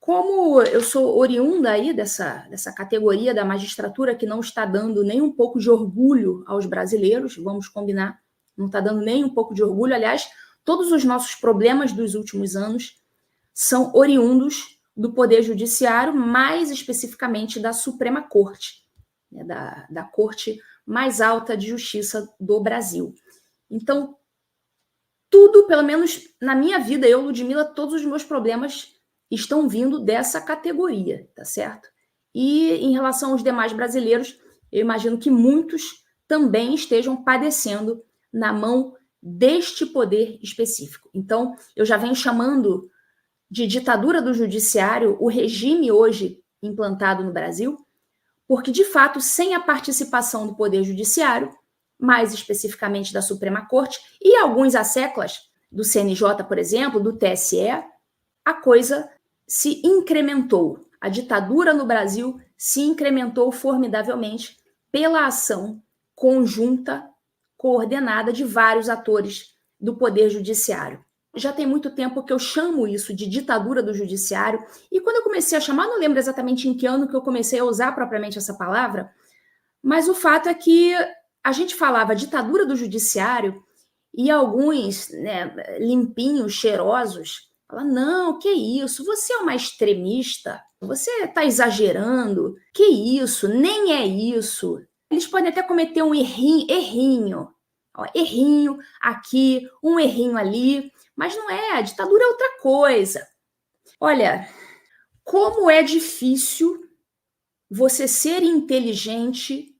Como eu sou oriunda aí dessa categoria da magistratura que não está dando nem um pouco de orgulho aos brasileiros, vamos combinar, não está dando nem um pouco de orgulho. Aliás, todos os nossos problemas dos últimos anos são oriundos do Poder Judiciário, mais especificamente da Suprema Corte, né, da Corte mais alta de justiça do Brasil. Então, tudo, pelo menos na minha vida, eu, Ludmila, todos os meus problemas estão vindo dessa categoria, tá certo? E em relação aos demais brasileiros, eu imagino que muitos também estejam padecendo na mão deste poder específico. Então, eu já venho chamando de ditadura do judiciário o regime hoje implantado no Brasil, porque, de fato, sem a participação do Poder Judiciário, mais especificamente da Suprema Corte, e alguns asseclas do CNJ, por exemplo, do TSE, a coisa se incrementou. A ditadura no Brasil se incrementou formidavelmente pela ação conjunta, coordenada de vários atores do Poder Judiciário. Já tem muito tempo que eu chamo isso de ditadura do judiciário, e quando eu comecei a chamar, não lembro exatamente em que ano que eu comecei a usar propriamente essa palavra, mas o fato é que a gente falava ditadura do judiciário e alguns, né, limpinhos, cheirosos, falam, não, que isso, você é uma extremista, você está exagerando, que isso, nem é isso. Eles podem até cometer um errinho, ó, errinho aqui, um errinho ali, mas não é, a ditadura é outra coisa. Olha, como é difícil você ser inteligente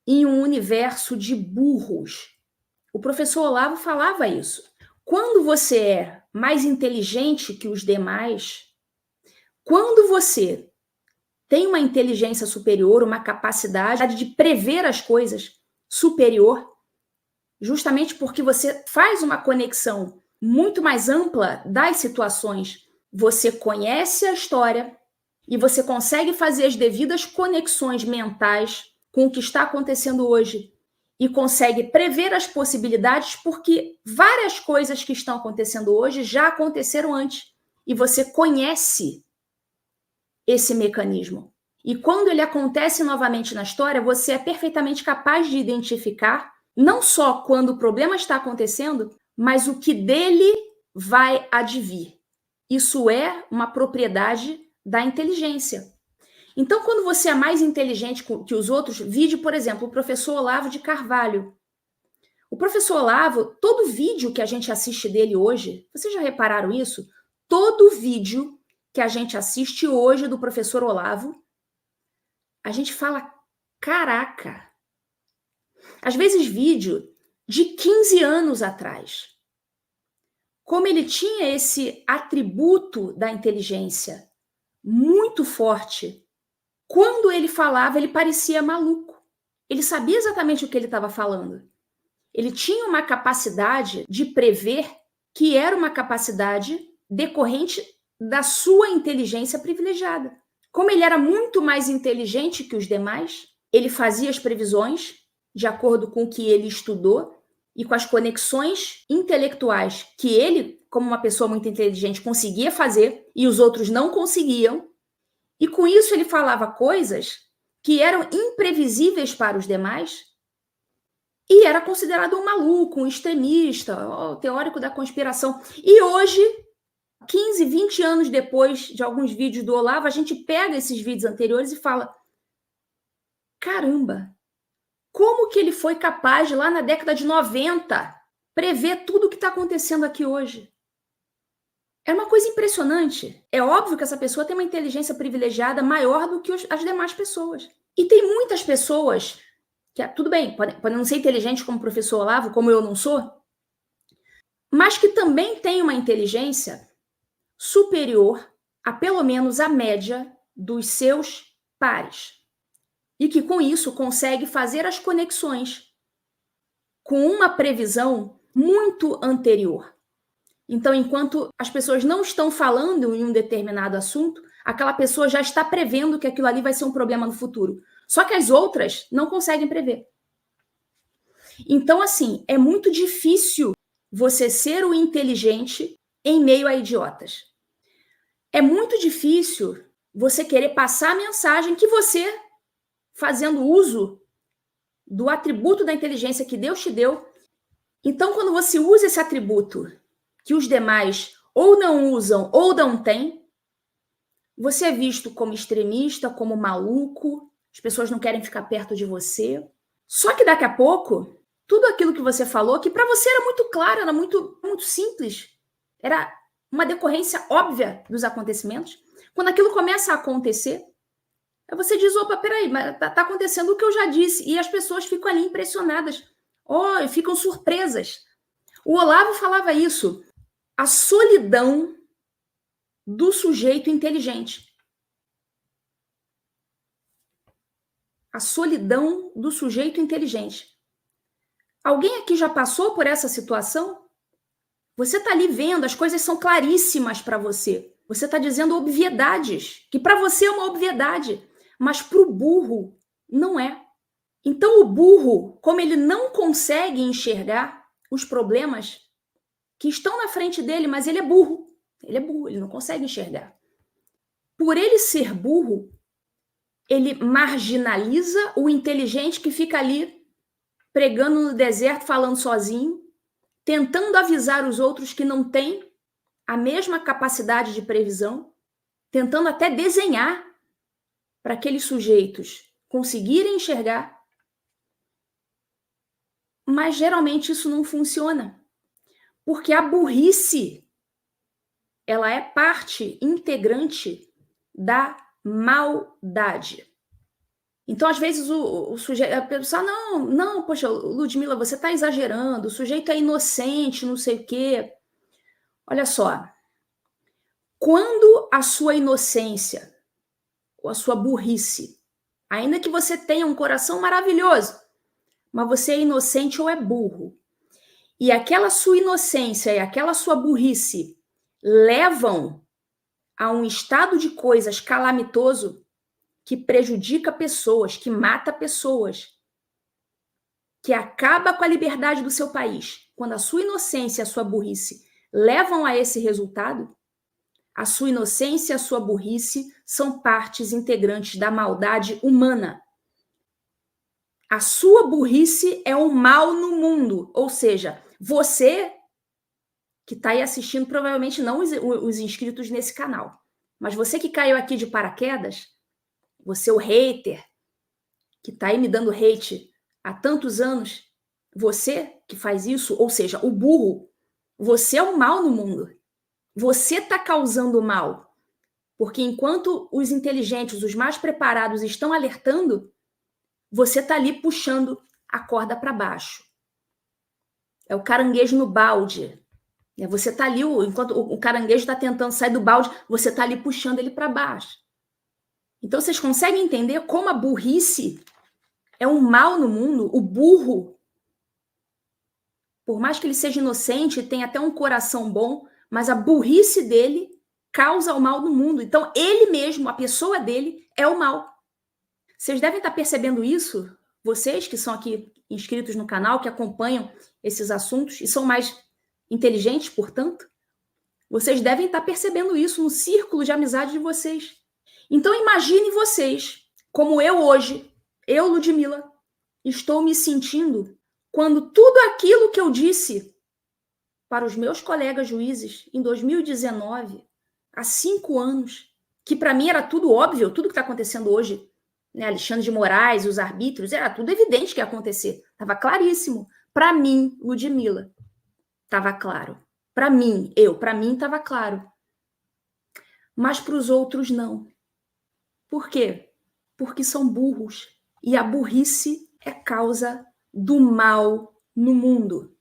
em um universo de burros. O professor Olavo falava isso. Quando você é mais inteligente que os demais, quando você tem uma inteligência superior, uma capacidade de prever as coisas superior, justamente porque você faz uma conexão muito mais ampla das situações, você conhece a história e você consegue fazer as devidas conexões mentais com o que está acontecendo hoje e consegue prever as possibilidades, porque várias coisas que estão acontecendo hoje já aconteceram antes e você conhece esse mecanismo. E quando ele acontece novamente na história, você é perfeitamente capaz de identificar não só quando o problema está acontecendo, mas o que dele vai advir. Isso é uma propriedade da inteligência. Então, quando você é mais inteligente que os outros, vide, por exemplo, o professor Olavo de Carvalho. O professor Olavo, todo vídeo que a gente assiste dele hoje, vocês já repararam isso? Todo vídeo que a gente assiste hoje do professor Olavo, a gente fala, caraca! Às vezes vídeo de 15 anos atrás. Como ele tinha esse atributo da inteligência muito forte, quando ele falava, ele parecia maluco. Ele sabia exatamente o que ele estava falando. Ele tinha uma capacidade de prever que era uma capacidade decorrente da sua inteligência privilegiada. Como ele era muito mais inteligente que os demais, ele fazia as previsões de acordo com o que ele estudou e com as conexões intelectuais que ele, como uma pessoa muito inteligente, conseguia fazer e os outros não conseguiam. E com isso ele falava coisas que eram imprevisíveis para os demais e era considerado um maluco, um extremista, o teórico da conspiração. E hoje, 15, 20 anos depois de alguns vídeos do Olavo, a gente pega esses vídeos anteriores e fala, caramba, como que ele foi capaz de, lá na década de 90, prever tudo o que está acontecendo aqui hoje? É uma coisa impressionante. É óbvio que essa pessoa tem uma inteligência privilegiada maior do que as demais pessoas. E tem muitas pessoas que, tudo bem, podem não ser inteligentes como o professor Olavo, como eu não sou, mas que também têm uma inteligência superior a pelo menos a média dos seus pares. E que com isso consegue fazer as conexões com uma previsão muito anterior. Então, enquanto as pessoas não estão falando em um determinado assunto, aquela pessoa já está prevendo que aquilo ali vai ser um problema no futuro. Só que as outras não conseguem prever. Então, assim, é muito difícil você ser o inteligente em meio a idiotas. É muito difícil você querer passar a mensagem que você, fazendo uso do atributo da inteligência que Deus te deu, então quando você usa esse atributo que os demais ou não usam ou não têm, você é visto como extremista, como maluco, as pessoas não querem ficar perto de você. Só que daqui a pouco, tudo aquilo que você falou, que para você era muito claro, era muito simples, era uma decorrência óbvia dos acontecimentos, quando aquilo começa a acontecer, você diz, opa, peraí, mas tá acontecendo o que eu já disse, e as pessoas ficam ali impressionadas, ficam surpresas. O Olavo falava isso, a solidão do sujeito inteligente. A solidão do sujeito inteligente. Alguém aqui já passou por essa situação? Você está ali vendo, as coisas são claríssimas para você. Você está dizendo obviedades, que para você é uma obviedade, mas para o burro não é. Então o burro, como ele não consegue enxergar os problemas que estão na frente dele, mas ele é burro. Ele é burro, ele não consegue enxergar. Por ele ser burro, ele marginaliza o inteligente que fica ali pregando no deserto, falando sozinho, tentando avisar os outros que não têm a mesma capacidade de previsão, tentando até desenhar para aqueles sujeitos conseguirem enxergar. Mas geralmente isso não funciona, porque a burrice ela é parte integrante da maldade. Então, às vezes, o sujeito, a pessoa, não, poxa, Ludmila, você está exagerando, o sujeito é inocente, não sei o quê. Olha só, quando a sua inocência, ou a sua burrice, ainda que você tenha um coração maravilhoso, mas você é inocente ou é burro, e aquela sua inocência e aquela sua burrice levam a um estado de coisas calamitoso que prejudica pessoas, que mata pessoas, que acaba com a liberdade do seu país. Quando a sua inocência e a sua burrice levam a esse resultado, a sua inocência e a sua burrice são partes integrantes da maldade humana. A sua burrice é um mal no mundo, ou seja, você que está aí assistindo, provavelmente não os inscritos nesse canal, mas você que caiu aqui de paraquedas, você o hater, que está aí me dando hate há tantos anos, você que faz isso, ou seja, o burro, você é o mal no mundo. Você está causando mal. Porque enquanto os inteligentes, os mais preparados estão alertando, você está ali puxando a corda para baixo. É o caranguejo no balde. Você está ali, enquanto o caranguejo está tentando sair do balde, você está ali puxando ele para baixo. Então, vocês conseguem entender como a burrice é um mal no mundo? O burro, por mais que ele seja inocente e tenha até um coração bom, mas a burrice dele causa o mal no mundo. Então, ele mesmo, a pessoa dele, é o mal. Vocês devem estar percebendo isso, vocês que são aqui inscritos no canal, que acompanham esses assuntos e são mais inteligentes, portanto. Vocês devem estar percebendo isso no círculo de amizade de vocês. Então, imagine vocês, como eu hoje, eu, Ludmila, estou me sentindo quando tudo aquilo que eu disse para os meus colegas juízes em 2019, há 5 anos, que para mim era tudo óbvio, tudo que está acontecendo hoje, né, Alexandre de Moraes, os arbítrios, era tudo evidente que ia acontecer. Estava claríssimo. Para mim, Ludmila, estava claro. Para mim estava claro. Mas para os outros, não. Por quê? Porque são burros. E a burrice é causa do mal no mundo.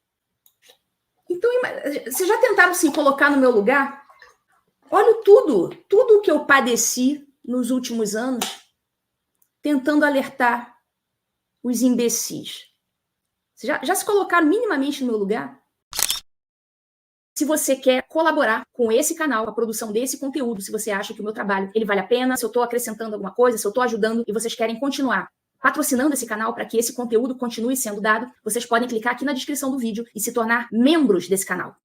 Então, vocês já tentaram se colocar no meu lugar? Olha tudo que eu padeci nos últimos anos, tentando alertar os imbecis. Vocês já se colocaram minimamente no meu lugar? Se você quer colaborar com esse canal, com a produção desse conteúdo, se você acha que o meu trabalho ele vale a pena, se eu estou acrescentando alguma coisa, se eu estou ajudando e vocês querem continuar patrocinando esse canal para que esse conteúdo continue sendo dado, vocês podem clicar aqui na descrição do vídeo e se tornar membros desse canal.